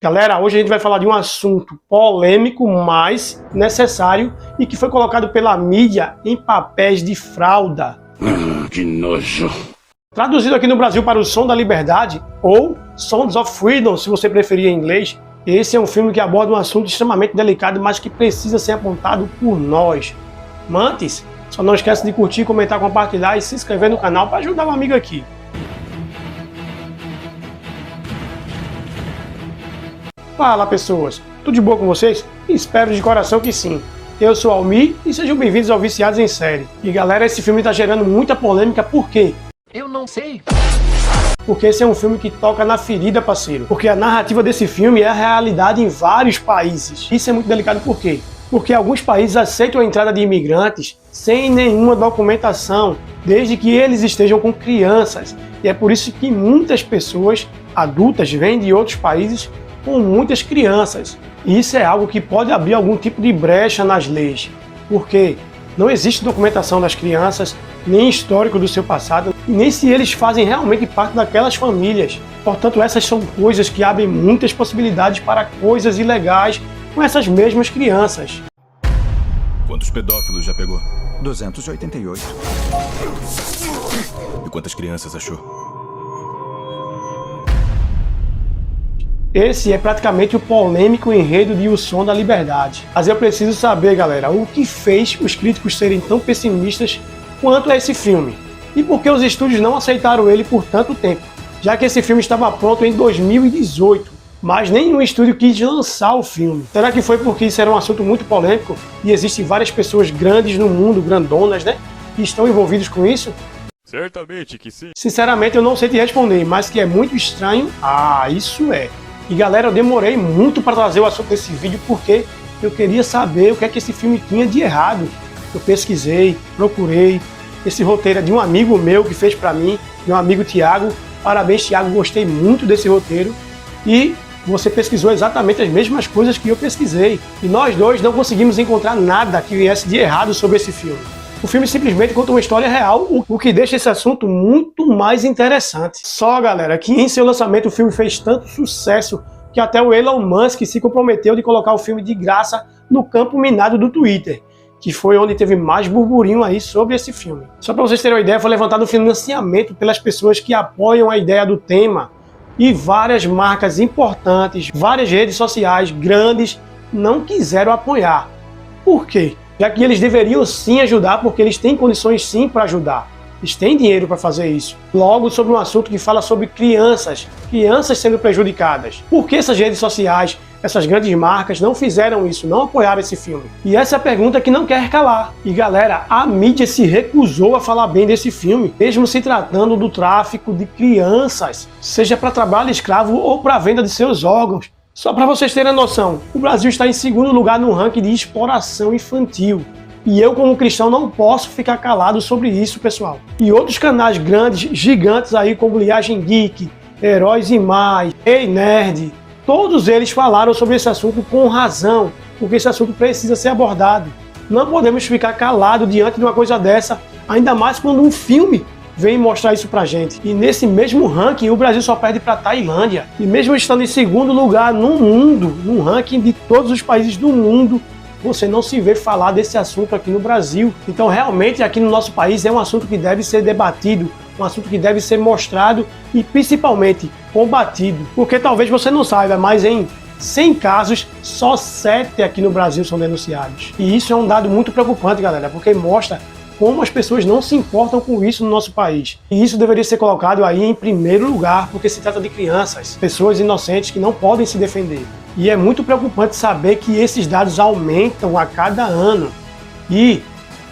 Galera, hoje a gente vai falar de um assunto polêmico, mas necessário e que foi colocado pela mídia em papéis de fralda. Que nojo. Traduzido aqui no Brasil para O Som da Liberdade, ou Sons of Freedom, se você preferir em inglês, esse é um filme que aborda um assunto extremamente delicado, mas que precisa ser apontado por nós. Mantes, só não esquece de curtir, comentar, compartilhar e se inscrever no canal para ajudar um amigo aqui. Fala pessoas, tudo de boa com vocês? Espero de coração que sim. Eu sou Almi e sejam bem-vindos ao Viciados em Série. E galera, esse filme está gerando muita polêmica, por quê? Eu não sei. Porque esse é um filme que toca na ferida, parceiro. Porque a narrativa desse filme é a realidade em vários países. Isso é muito delicado por quê? Porque alguns países aceitam a entrada de imigrantes sem nenhuma documentação, desde que eles estejam com crianças. E é por isso que muitas pessoas adultas vêm de outros países com muitas crianças. E isso é algo que pode abrir algum tipo de brecha nas leis, porque não existe documentação das crianças, nem histórico do seu passado, nem se eles fazem realmente parte daquelas famílias. Portanto, essas são coisas que abrem muitas possibilidades para coisas ilegais com essas mesmas crianças. Quantos pedófilos já pegou? 288. E quantas crianças achou? Esse é praticamente o polêmico enredo de O Som da Liberdade. Mas eu preciso saber, galera, o que fez os críticos serem tão pessimistas quanto a esse filme? E por que os estúdios não aceitaram ele por tanto tempo? Já que esse filme estava pronto em 2018, mas nenhum estúdio quis lançar o filme. Será que foi porque isso era um assunto muito polêmico e existem várias pessoas grandes no mundo, grandonas, né, que estão envolvidas com isso? Certamente que sim. Sinceramente, eu não sei te responder, mas que é muito estranho, isso é. E galera, eu demorei muito para trazer o assunto desse vídeo porque eu queria saber o que é que esse filme tinha de errado. Eu pesquisei, procurei. Esse roteiro é de um amigo meu que fez para mim, meu amigo Thiago. Parabéns, Thiago, gostei muito desse roteiro. E você pesquisou exatamente as mesmas coisas que eu pesquisei. E nós dois não conseguimos encontrar nada que viesse de errado sobre esse filme. O filme simplesmente conta uma história real, o que deixa esse assunto muito mais interessante. Só, galera, que em seu lançamento o filme fez tanto sucesso que até o Elon Musk se comprometeu de colocar o filme de graça no campo minado do Twitter, que foi onde teve mais burburinho aí sobre esse filme. Só para vocês terem uma ideia, foi levantado um financiamento pelas pessoas que apoiam a ideia do tema, e várias marcas importantes, várias redes sociais grandes não quiseram apoiar. Por quê? Já que eles deveriam sim ajudar, porque eles têm condições sim para ajudar. Eles têm dinheiro para fazer isso. Logo, sobre um assunto que fala sobre crianças sendo prejudicadas. Por que essas redes sociais, essas grandes marcas não fizeram isso, não apoiaram esse filme? E essa é a pergunta que não quer calar. E galera, a mídia se recusou a falar bem desse filme, mesmo se tratando do tráfico de crianças, seja para trabalho escravo ou para venda de seus órgãos. Só para vocês terem noção, o Brasil está em segundo lugar no ranking de exploração infantil. E eu, como cristão, não posso ficar calado sobre isso, pessoal. E outros canais grandes, gigantes aí, como Liagem Geek, Heróis e Mais, Ei Nerd, todos eles falaram sobre esse assunto com razão, porque esse assunto precisa ser abordado. Não podemos ficar calados diante de uma coisa dessa, ainda mais quando um filme vem mostrar isso pra gente. E nesse mesmo ranking, o Brasil só perde pra Tailândia. E mesmo estando em segundo lugar no mundo, no ranking de todos os países do mundo, você não se vê falar desse assunto aqui no Brasil. Então realmente aqui no nosso país é um assunto que deve ser debatido, um assunto que deve ser mostrado e principalmente combatido. Porque talvez você não saiba, mas em 100 casos, só 7 aqui no Brasil são denunciados. E isso é um dado muito preocupante, galera, porque mostra como as pessoas não se importam com isso no nosso país. E isso deveria ser colocado aí em primeiro lugar, porque se trata de crianças, pessoas inocentes que não podem se defender. E é muito preocupante saber que esses dados aumentam a cada ano. E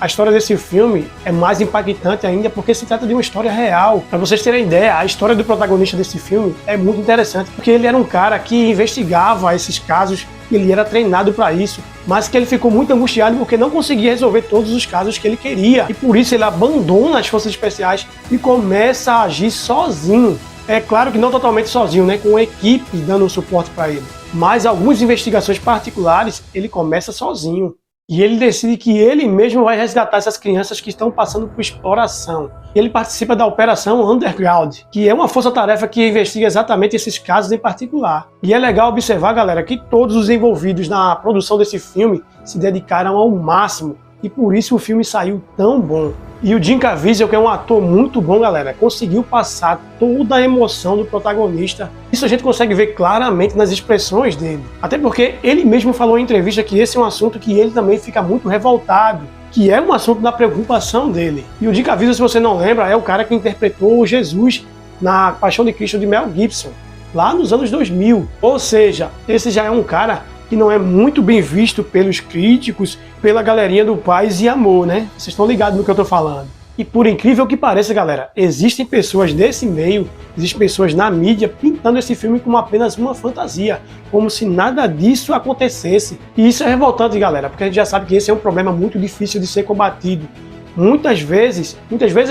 a história desse filme é mais impactante ainda porque se trata de uma história real. Para vocês terem ideia, a história do protagonista desse filme é muito interessante, porque ele era um cara que investigava esses casos, ele era treinado para isso, mas que ele ficou muito angustiado porque não conseguia resolver todos os casos que ele queria. E por isso ele abandona as forças especiais e começa a agir sozinho. É claro que não totalmente sozinho, né, com uma equipe dando suporte para ele. Mas algumas investigações particulares ele começa sozinho. E ele decide que ele mesmo vai resgatar essas crianças que estão passando por exploração. Ele participa da Operação Underground, que é uma força-tarefa que investiga exatamente esses casos em particular. E é legal observar, galera, que todos os envolvidos na produção desse filme se dedicaram ao máximo, e por isso o filme saiu tão bom. E o Jim Caviezel, que é um ator muito bom, galera, conseguiu passar toda a emoção do protagonista. Isso a gente consegue ver claramente nas expressões dele. Até porque ele mesmo falou em entrevista que esse é um assunto que ele também fica muito revoltado, que é um assunto da preocupação dele. E o Jim Caviezel, se você não lembra, é o cara que interpretou Jesus na Paixão de Cristo de Mel Gibson, lá nos anos 2000. Ou seja, esse já é um cara que não é muito bem visto pelos críticos, pela galerinha do Paz e Amor, né? Vocês estão ligados no que eu tô falando. E por incrível que pareça, galera, existem pessoas desse meio, existem pessoas na mídia pintando esse filme como apenas uma fantasia, como se nada disso acontecesse. E isso é revoltante, galera, porque a gente já sabe que esse é um problema muito difícil de ser combatido. Muitas vezes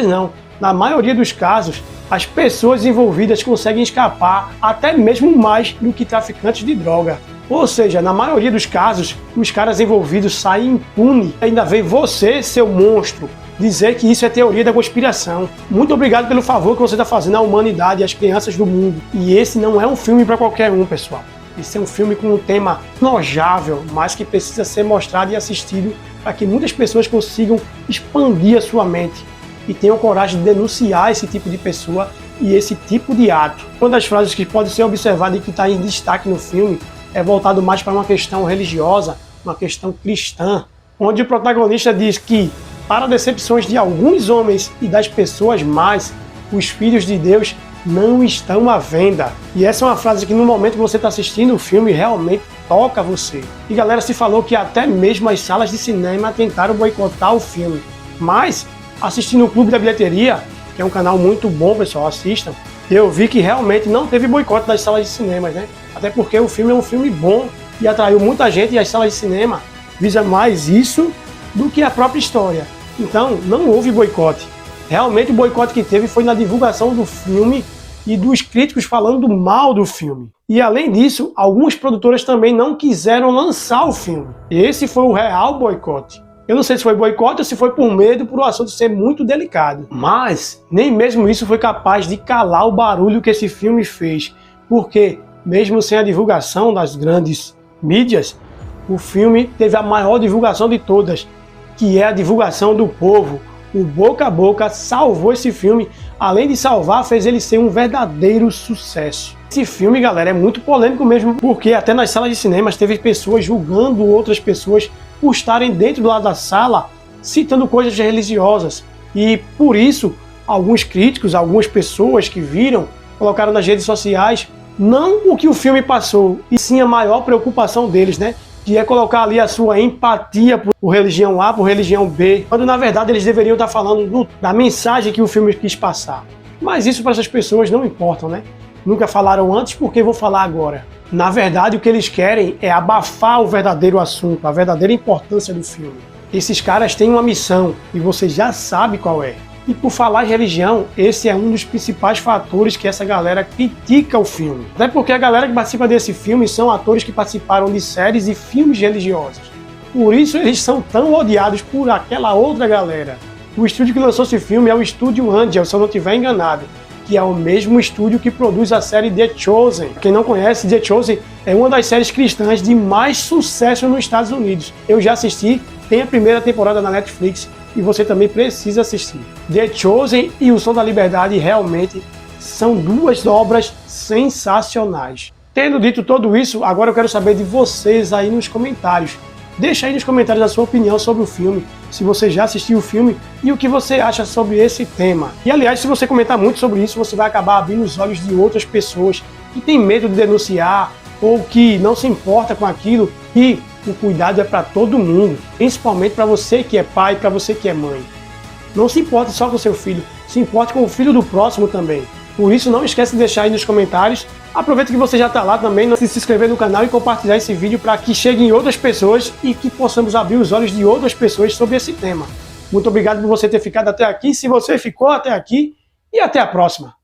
não, na maioria dos casos, as pessoas envolvidas conseguem escapar até mesmo mais do que traficantes de droga. Ou seja, na maioria dos casos, os caras envolvidos saem impunes. Ainda vem você, seu monstro, dizer que isso é teoria da conspiração. Muito obrigado pelo favor que você está fazendo à humanidade e às crianças do mundo. E esse não é um filme para qualquer um, pessoal. Esse é um filme com um tema nojável, mas que precisa ser mostrado e assistido para que muitas pessoas consigam expandir a sua mente e tenham coragem de denunciar esse tipo de pessoa e esse tipo de ato. Uma das frases que pode ser observada e que está em destaque no filme é voltado mais para uma questão religiosa, uma questão cristã, onde o protagonista diz que, para decepções de alguns homens e das pessoas mais, os filhos de Deus não estão à venda. E essa é uma frase que no momento que você está assistindo o filme realmente toca você. E galera, se falou que até mesmo as salas de cinema tentaram boicotar o filme. Mas, assistindo o Clube da Bilheteria, que é um canal muito bom, pessoal, assistam, eu vi que realmente não teve boicote das salas de cinema, né? Até porque o filme é um filme bom e atraiu muita gente, e as salas de cinema visam mais isso do que a própria história. Então, não houve boicote. Realmente o boicote que teve foi na divulgação do filme e dos críticos falando mal do filme. E além disso, algumas produtoras também não quiseram lançar o filme. Esse foi o real boicote. Eu não sei se foi boicote ou se foi por medo, por o assunto ser muito delicado. Mas nem mesmo isso foi capaz de calar o barulho que esse filme fez. Porque, mesmo sem a divulgação das grandes mídias, o filme teve a maior divulgação de todas, que é a divulgação do povo. O boca a boca salvou esse filme. Além de salvar, fez ele ser um verdadeiro sucesso. Esse filme, galera, é muito polêmico mesmo, porque até nas salas de cinemas teve pessoas julgando outras pessoas por estarem dentro do lado da sala, citando coisas religiosas. E por isso, alguns críticos, algumas pessoas que viram, colocaram nas redes sociais, não o que o filme passou, e sim a maior preocupação deles, né? Que é colocar ali a sua empatia por religião A, por religião B, quando na verdade eles deveriam estar falando da mensagem que o filme quis passar. Mas isso para essas pessoas não importa, né? Nunca falaram antes, porque vou falar agora. Na verdade, o que eles querem é abafar o verdadeiro assunto, a verdadeira importância do filme. Esses caras têm uma missão, e você já sabe qual é. E por falar em religião, esse é um dos principais fatores que essa galera critica o filme. Até porque a galera que participa desse filme são atores que participaram de séries e filmes religiosos. Por isso eles são tão odiados por aquela outra galera. O estúdio que lançou esse filme é o Estúdio Angel, se eu não estiver enganado, que é o mesmo estúdio que produz a série The Chosen. Quem não conhece, The Chosen é uma das séries cristãs de mais sucesso nos Estados Unidos. Eu já assisti, tem a primeira temporada na Netflix, e você também precisa assistir. The Chosen e O Som da Liberdade realmente são duas obras sensacionais. Tendo dito tudo isso, agora eu quero saber de vocês aí nos comentários. Deixa aí nos comentários a sua opinião sobre o filme, se você já assistiu o filme e o que você acha sobre esse tema. E aliás, se você comentar muito sobre isso, você vai acabar abrindo os olhos de outras pessoas que têm medo de denunciar ou que não se importa com aquilo. E o cuidado é para todo mundo, principalmente para você que é pai, para você que é mãe. Não se importe só com o seu filho, se importe com o filho do próximo também. Por isso, não esquece de deixar aí nos comentários. Aproveita que você já está lá também, de se inscrever no canal e compartilhar esse vídeo para que cheguem outras pessoas e que possamos abrir os olhos de outras pessoas sobre esse tema. Muito obrigado por você ter ficado até aqui, se você ficou até aqui, e até a próxima.